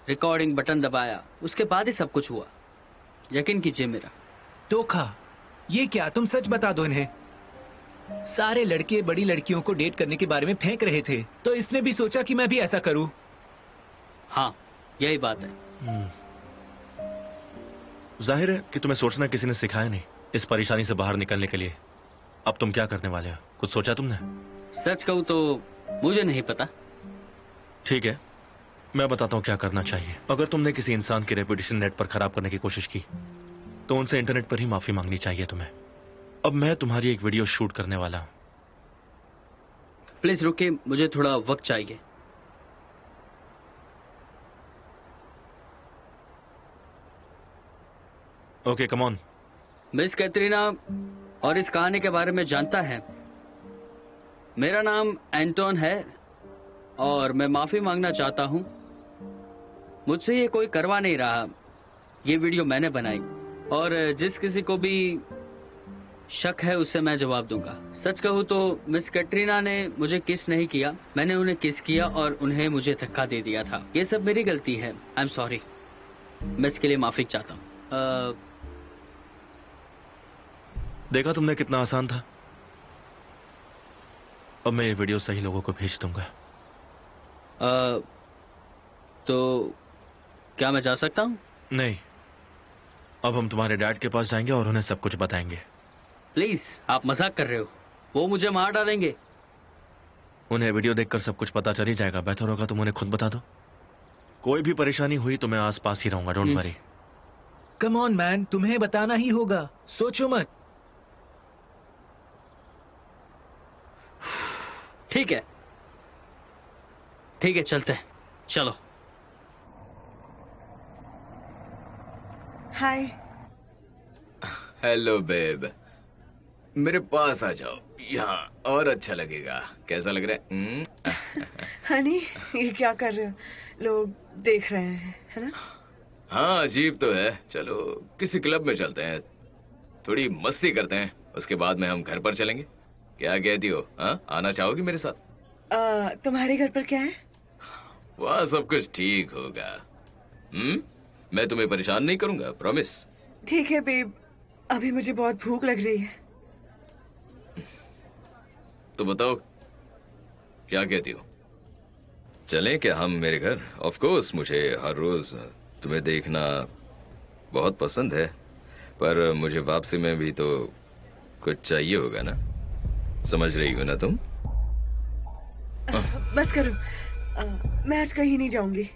रिकॉर्डिंग बटन दबाया, उसके बाद ही सब कुछ हुआ। यकीन कीजिए मेरा। धोखा? ये क्या? तुम सच बता दो इन्हें। सारे लड़के बड़ी लड़कियों को डेट करने के बारे में फेंक रहे थे, तो इसने भी सोचा कि मैं भी ऐसा करूं। हाँ, यही बात है। जाहिर है कि तुम्हें सोचना किसी ने सिखाया नहीं इस परेशानी से बाहर निकलने के लिए। अब तुम क्या करने वाले हो? कुछ सोचा तुमने? सच कहूं तो मुझे नहीं पता। ठीक है, मैं बताता हूँ क्या करना चाहिए। अगर तुमने किसी इंसान की रेपुटेशन नेट पर खराब करने की कोशिश की तो उनसे इंटरनेट पर ही माफी मांगनी चाहिए तुम्हें। अब मैं तुम्हारी एक वीडियो शूट करने वाला हूँ। प्लीज रुकिए, मुझे थोड़ा वक्त चाहिए। Okay, come on. Miss Katrina और इस कहानी के बारे में जानता है। मेरा नाम एंटोन है और मैं माफी मांगना चाहता हूँ। मुझसे ये कोई करवा नहीं रहा। ये वीडियो मैंने बनाई और जिस किसी को भी शक है उससे मैं जवाब दूंगा। सच कहूँ तो मिस कैटरीना ने मुझे किस नहीं किया, मैंने उन्हें किस किया और उन्हें मुझे धक्का दे दिया था। ये सब मेरी गलती है। I am sorry. मैं इसके लिए माफी चाहता हूँ। देखा तुमने कितना आसान था। अब मैं ये वीडियो सही लोगों को भेज दूंगा। तो क्या मैं जा सकता हूँ? नहीं, अब हम तुम्हारे डैड के पास जाएंगे और उन्हें सब कुछ बताएंगे। प्लीज, आप मजाक कर रहे हो। वो मुझे मार डालेंगे। उन्हें वीडियो देखकर सब कुछ पता चल ही जाएगा। बेहतर होगा तुम उन्हें खुद बता दो। कोई भी परेशानी हुई तो मैं आसपास ही रहूंगा, don't worry. Come on man, तुम्हें बताना ही होगा, सोचो मत। ठीक है, ठीक है, चलते हैं, चलो। हाय। हेलो बेब, मेरे पास आ जाओ, यहाँ और अच्छा लगेगा। कैसा लग रहा है? हनी, ये क्या कर रहे हो? लोग देख रहे हैं, है ना? हाँ, अजीब तो है। चलो किसी क्लब में चलते हैं, थोड़ी मस्ती करते हैं, उसके बाद में हम घर पर चलेंगे। क्या कहती हो? हाँ, आना चाहोगी मेरे साथ? तुम्हारे घर पर क्या है? वहाँ सब कुछ ठीक होगा। मैं तुम्हें परेशान नहीं करूंगा, प्रॉमिस। ठीक है बेब, अभी मुझे बहुत भूख लग रही है। तो बताओ क्या कहती हो? चलें क्या हम मेरे घर? ऑफ कोर्स मुझे हर रोज तुम्हें देखना बहुत पसंद है, पर मुझे वापसी में भी तो कुछ चाहिए होगा ना? समझ रही हो ना तुम? बस करो, मैं आज कहीं नहीं जाऊंगी।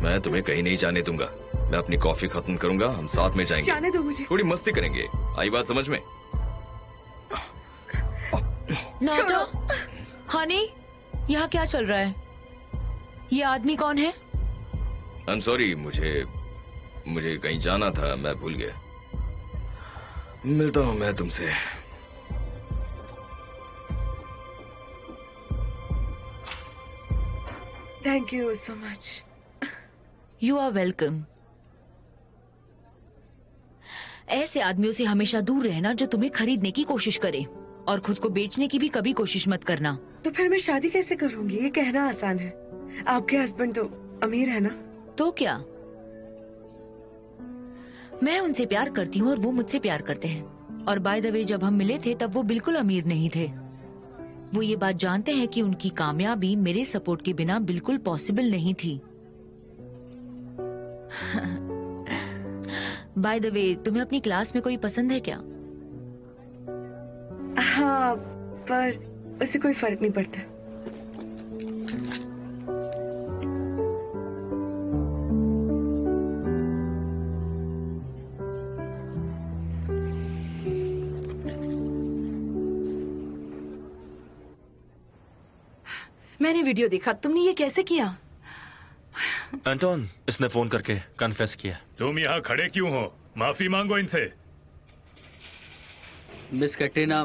मैं तुम्हें कहीं नहीं जाने दूंगा। मैं अपनी कॉफी खत्म करूंगा, हम साथ में जाएंगे। जाने दो मुझे। थोड़ी मस्ती करेंगे, आई बात समझ में? नाटा, हनी, यहाँ क्या चल रहा है? ये आदमी कौन है? आई एम सॉरी, मुझे कहीं जाना था, मैं भूल गया। मिलता हूँ मैं तुमसे। Thank you so much. You are welcome. ऐसे आदमियों से हमेशा दूर रहना जो तुम्हें खरीदने की कोशिश करे, और खुद को बेचने की भी कभी कोशिश मत करना। तो फिर मैं शादी कैसे करूंगी? ये कहना आसान है। आपके हस्बैंड तो अमीर है ना? तो क्या, मैं उनसे प्यार करती हूँ और वो मुझसे प्यार करते हैं। और बाय द वे, जब हम मिले थे तब वो बिल्कुल अमीर नहीं थे। वो ये बात जानते हैं कि उनकी कामयाबी मेरे सपोर्ट के बिना बिल्कुल पॉसिबल नहीं थी। बाय द वे, तुम्हें अपनी क्लास में कोई पसंद है क्या? हाँ, पर उससे कोई फर्क नहीं पड़ता। मैंने वीडियो देखा। तुमने ये कैसे किया? एंटोन, इसने फोन करके कन्फेस किया। तुम यहाँ खड़े क्यों हो? माफी मांगो इनसे। मिस कैटरीना,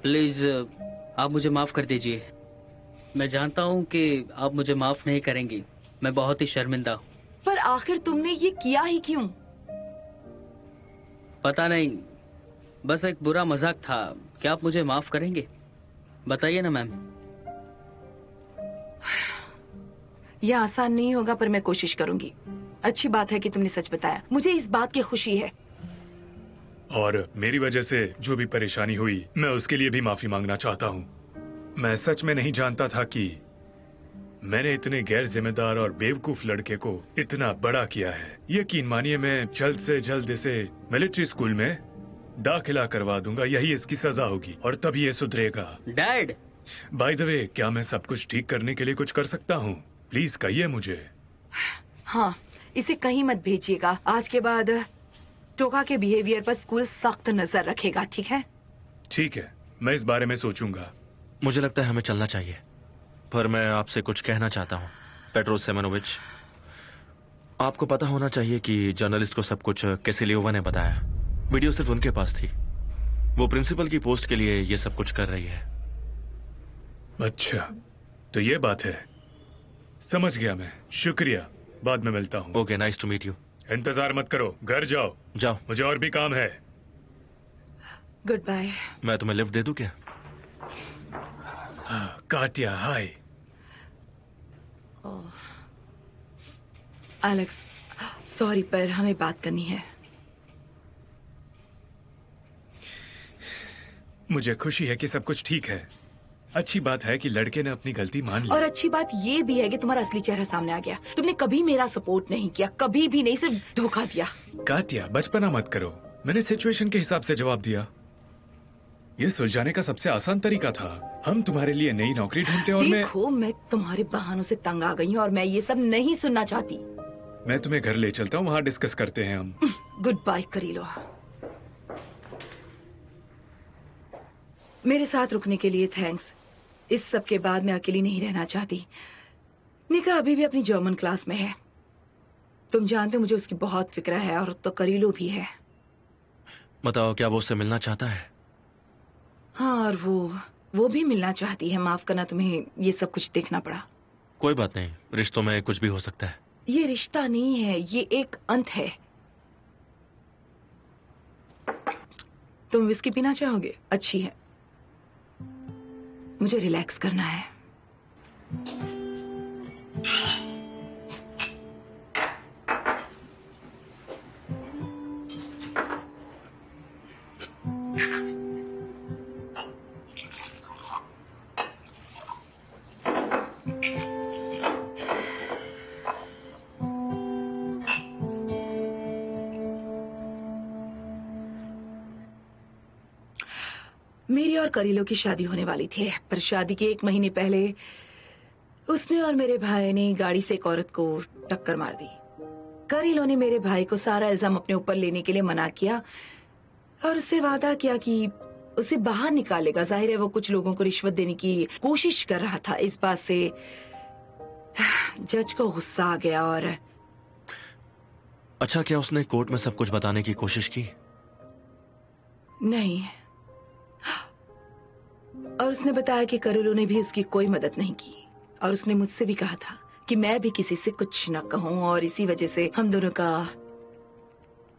प्लीज आप मुझे माफ कर दीजिए। मैं जानता हूँ कि आप मुझे माफ नहीं करेंगी। मैं बहुत ही शर्मिंदा हूँ। पर आखिर तुमने ये किया ही क्यों? पता नहीं, बस एक बुरा मजाक था। क्या आप मुझे माफ करेंगे? बताइए ना मैम। यह आसान नहीं होगा, पर मैं कोशिश करूंगी। अच्छी बात है कि तुमने सच बताया। मुझे इस बात की खुशी है। और मेरी वजह से जो भी परेशानी हुई, मैं उसके लिए भी माफी मांगना चाहता हूँ। मैं सच में नहीं जानता था कि मैंने इतने गैर जिम्मेदार और बेवकूफ लड़के को इतना बड़ा किया है। यकीन मानिए, मैं जल्द से जल्द इसे मिलिट्री स्कूल में दाखिला करवा दूंगा। यही इसकी सजा होगी और तब ये सुधरेगा। डैड, बाय द वे, क्या मैं सब कुछ ठीक करने के लिए कुछ कर सकता हूँ? प्लीज कहिए मुझे। हाँ, इसे कहीं मत भेजिएगा। आज के बाद टोका के बिहेवियर पर स्कूल सख्त नजर रखेगा, ठीक है? ठीक है, मैं इस बारे में सोचूंगा। मुझे लगता है हमें चलना चाहिए, पर मैं आपसे कुछ कहना चाहता हूँ। पेट्रोस सेमेनोविच, आपको पता होना चाहिए कि जर्नलिस्ट को सब कुछ कैसिलियोवा ने बताया। वीडियो सिर्फ उनके पास थी। वो प्रिंसिपल की पोस्ट के लिए ये सब कुछ कर रही है। अच्छा, तो ये बात है। समझ गया मैं। शुक्रिया, बाद में मिलता हूँ। Okay, nice to meet you. इंतजार मत करो, घर जाओ। जाओ, मुझे और भी काम है। Good bye. मैं तुम्हें लिफ्ट दे दूं क्या? काटिया, हाय। एलेक्स, सॉरी, पर हमें बात करनी है। मुझे खुशी है कि सब कुछ ठीक है। अच्छी बात है कि लड़के ने अपनी गलती मान ली। और अच्छी बात ये भी है कि तुम्हारा असली चेहरा सामने आ गया। तुमने कभी मेरा सपोर्ट नहीं किया, कभी भी नहीं, सिर्फ धोखा दिया। काटिया, बचपना मत करो। मैंने सिचुएशन के हिसाब से जवाब दिया। ये सुलझाने का सबसे आसान तरीका था। हम तुम्हारे लिए नई नौकरी ढूंढते और देखो, मैं तुम्हारे बहानों से तंग आ गई हूँ और मैं ये सब नहीं सुनना चाहती। मैं तुम्हें घर ले चलता हूँ, वहाँ डिस्कस करते हैं हम। गुड बाय करीलो। मेरे साथ रुकने के लिए थैंक्स। इस सब के बाद मैं अकेली नहीं रहना चाहती। निका अभी भी अपनी जर्मन क्लास में है। तुम जानते हो मुझे उसकी बहुत फिक्र है, और तो करीलो भी है। बताओ, क्या वो उससे मिलना चाहता है? हाँ, और वो भी मिलना चाहती है। माफ करना, तुम्हें ये सब कुछ देखना पड़ा। कोई बात नहीं, रिश्तों में कुछ भी हो सकता है। ये रिश्ता नहीं है, ये एक अंत है। तुम विस्की पीना चाहोगे? अच्छी है। मुझे रिलैक्स करना है। मेरी और करीलो की शादी होने वाली थी, पर शादी के 1 महीने पहले उसने और मेरे भाई ने गाड़ी से एक औरत को टक्कर मार दी। करीलो ने मेरे भाई को सारा इल्जाम अपने ऊपर लेने के लिए मना किया और उससे वादा किया कि उसे बाहर निकालेगा। जाहिर है वो कुछ लोगों को रिश्वत देने की कोशिश कर रहा था। इस बात से जज को गुस्सा आ गया। और अच्छा, क्या उसने कोर्ट में सब कुछ बताने की कोशिश की? नहीं, और उसने बताया कि करीलो ने भी उसकी कोई मदद नहीं की। और उसने मुझसे भी कहा था कि मैं भी किसी से कुछ न कहूं और इसी वजह से हम दोनों का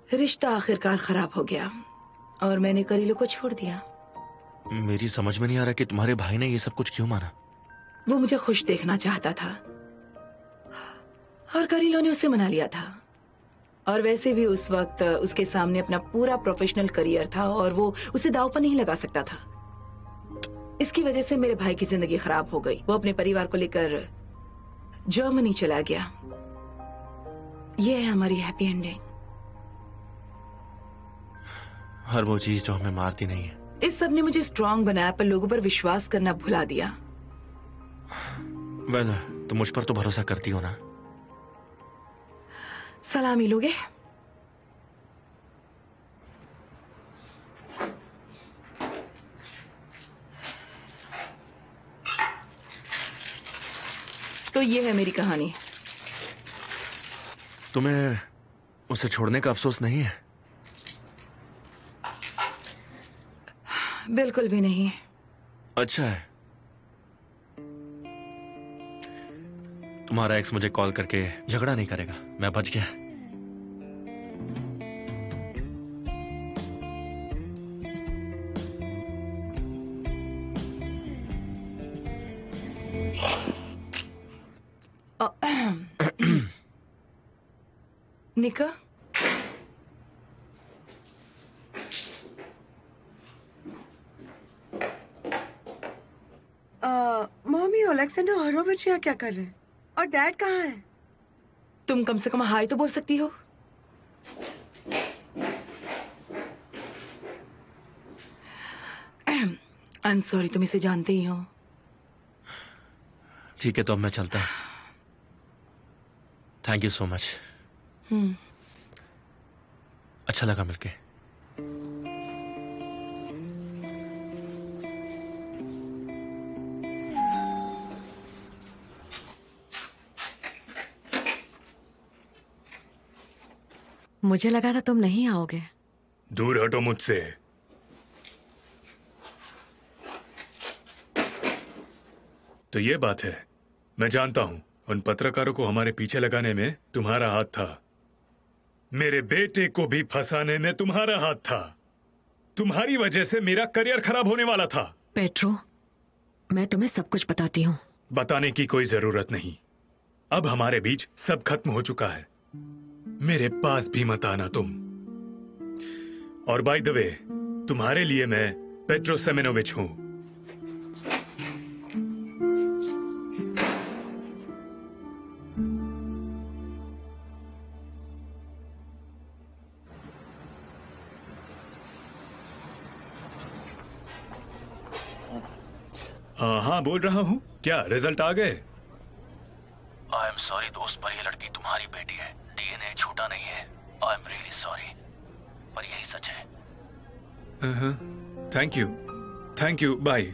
रिश्ता आखिरकार खराब हो गया और मैंने करीलो को छोड़ दिया। मेरी समझ में नहीं आ रहा कि तुम्हारे भाई ने ये सब कुछ क्यों माना। वो मुझे खुश देखना चाहता था और करीलो ने उसे मना लिया था। और वैसे भी उस वक्त उसके सामने अपना पूरा प्रोफेशनल करियर था और वो उसे दांव पर नहीं लगा सकता था। इसकी वजह से मेरे भाई की जिंदगी खराब हो गई। वो अपने परिवार को लेकर जर्मनी चला गया। ये है हमारी हैप्पी एंडिंग। हर वो चीज जो हमें मारती नहीं है। इस सब ने मुझे स्ट्रांग बनाया पर लोगों पर विश्वास करना भुला दिया। वेल, तुम मुझ पर तो भरोसा करती हो ना। सलामी लोगे? तो ये है मेरी कहानी। तुम्हें उसे छोड़ने का अफसोस नहीं है? बिल्कुल भी नहीं। अच्छा है। तुम्हारा एक्स मुझे कॉल करके झगड़ा नहीं करेगा। मैं बच गया। निका, मम्मी अलेक्जेंडर हरोविच यहाँ क्या कर रहे हैं? और डैड कहाँ है? तुम कम से कम हाय तो बोल सकती हो। आई एम सॉरी, तुम इसे जानते ही हो। ठीक है, तो अब मैं चलता। Thank you so much. अच्छा लगा मिलके। मुझे लगा था तुम नहीं आओगे। दूर हटो मुझसे। तो ये बात है। मैं जानता हूं उन पत्रकारों को हमारे पीछे लगाने में तुम्हारा हाथ था। मेरे बेटे को भी फंसाने में तुम्हारा हाथ था। तुम्हारी वजह से मेरा करियर खराब होने वाला था। पेट्रो, मैं तुम्हें सब कुछ बताती हूँ। बताने की कोई जरूरत नहीं। अब हमारे बीच सब खत्म हो चुका है। मेरे पास भी मत आना तुम। और बाय द वे, तुम्हारे लिए मैं पेट्रो सेमेनोविच हूं। हाँ, बोल रहा हूँ। क्या रिजल्ट आ गए? आई एम सॉरी दोस्त, पर ये लड़की तुम्हारी बेटी है। डीएनए झूठा नहीं है। आई एम रियली सॉरी, पर यही सच है। Thank you, bye.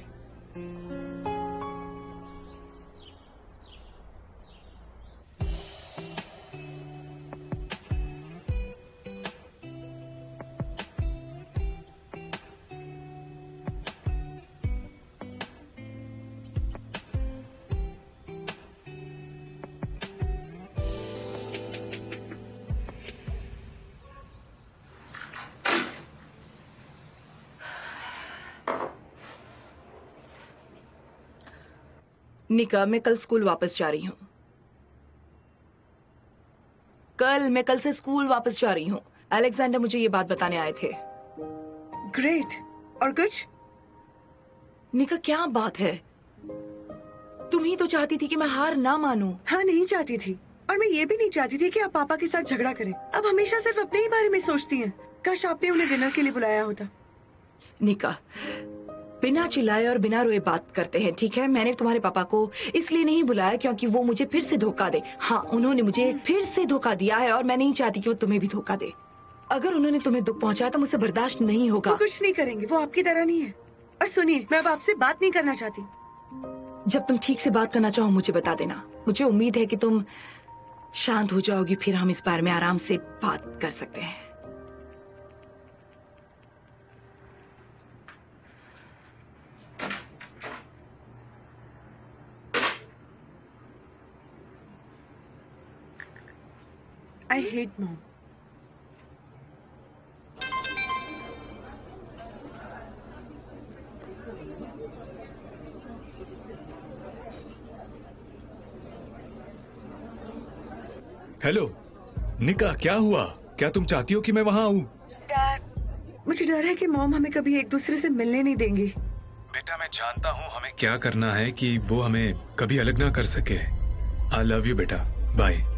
निका, मैं कल स्कूल वापस जा रही हूँ। मैं कल से स्कूल वापस जा रही हूँ। अलेक्जेंडर मुझे ये बात बताने आए थे। ग्रेट। और कुछ? निका, क्या बात है? तुम ही तो चाहती थी कि मैं हार ना मानूं। हाँ, नहीं चाहती थी। और मैं ये भी नहीं चाहती थी कि आप पापा के साथ झगड़ा करें। अब हमेशा सिर्फ अपने ही बारे में सोचती हैं। काश आपने उन्हें डिनर के लिए बुलाया होता। निका, बिना चिल्लाए और बिना रोए बात करते हैं, ठीक है? मैंने तुम्हारे पापा को इसलिए नहीं बुलाया क्योंकि वो मुझे फिर से धोखा दे। हाँ, उन्होंने मुझे फिर से धोखा दिया है और मैं नहीं चाहती कि वो तुम्हें भी धोखा दे। अगर उन्होंने तुम्हें दुख पहुंचाया तो मुझसे बर्दाश्त नहीं होगा। वो कुछ नहीं करेंगे, वो आपकी तरह नहीं है। और सुनिए, मैं अब आपसे बात नहीं करना चाहती। जब तुम ठीक से बात करना चाहो मुझे बता देना। मुझे उम्मीद है कि तुम शांत हो जाओगी, फिर हम इस बारे में आराम से बात कर सकते हैं। I hate mom. हेलो निका, क्या हुआ? क्या तुम चाहती हो कि मैं वहाँ आऊँ? डैड, मुझे डर है कि मॉम हमें कभी एक दूसरे से मिलने नहीं देंगी। बेटा मैं जानता हूँ हमें क्या करना है कि वो हमें कभी अलग ना कर सके। आई लव यू बेटा, बाय।